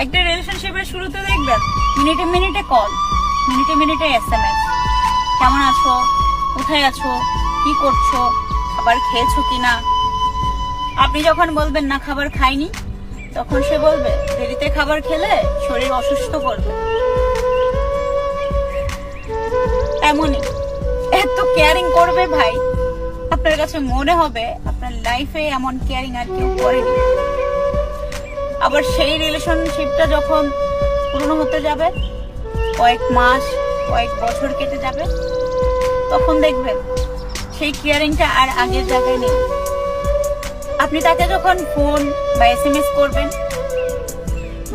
একটা রিলেশনশিপের শুরুতে দেখবেন মিনিটে মিনিটে কল, মিনিটে মিনিটে SMS, কেমন আছো, কোথায় আছো, কি করছো, খাবার খেয়েছো কিনা। আপনি যখন বলবেন না খাবার খাইনি, তখন সে বলবে দেরিতে খাবার খেলে শরীর অসুস্থ করবে। এমনই এত কেয়ারিং করবে ভাই, আপনার কাছে মনে হবে আপনার লাইফে এমন কেয়ারিং আর কেউ করেনি। আবার সেই রিলেশনশিপটা যখন পুরনো হতে যাবে, কয়েক মাস কয়েক বছর কেটে যাবে, তখন দেখবেন সেই কেয়ারিংটা আর আগের জায়গায় নেই। আপনি তাকে যখন ফোন বা SMS করবেন,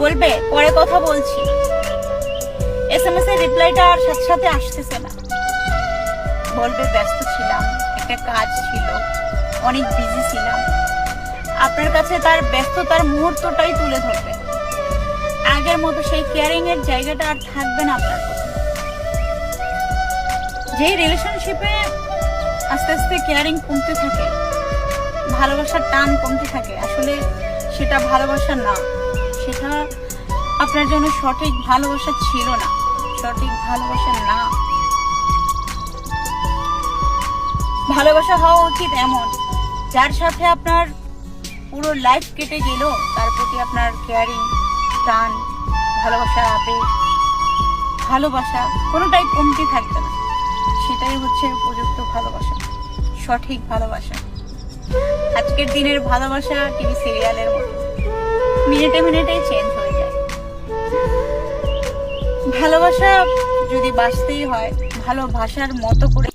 বলবে পরে কথা বলছি, SMS এর রিপ্লাইটা আর সাথে সাথে আসতেছে না, বলবে ব্যস্ত ছিলাম, একটা কাজ ছিল, অনেক বিজি ছিলাম। আপনার কাছে তার ব্যস্ততার মুহূর্তটাই তুলে ধরবে, আগের মতো সেই কেয়ারিং এর জায়গাটা আর থাকবে না আপনার প্রতি। যে রিলেশনশিপে আস্তে আস্তে কেয়ারিং কমতে থাকে, ভালোবাসার টান কমতে থাকে, আসলে সেটা ভালোবাসা না, সেটা আপনার জন্য সঠিক ভালোবাসা ছিল না, সঠিক ভালোবাসা না। ভালোবাসা হওয়া উচিত এমন, যার সাথে আপনার পুরো লাইফ কেটে গেল, তার প্রতি আপনার কেয়ারিং, টান, ভালোবাসা, আবেগ, ভালোবাসা কোনোটাই কমতি থাকবে না। সেটাই হচ্ছে উপযুক্ত ভালোবাসা, সঠিক ভালোবাসা। আজকের দিনের ভালোবাসা টিভি সিরিয়ালের মতো, মিনিটে মিনিটেই চেঞ্জ হয়ে যায়। ভালোবাসা যদি বাঁচতেই হয়, ভালোবাসার মতো করে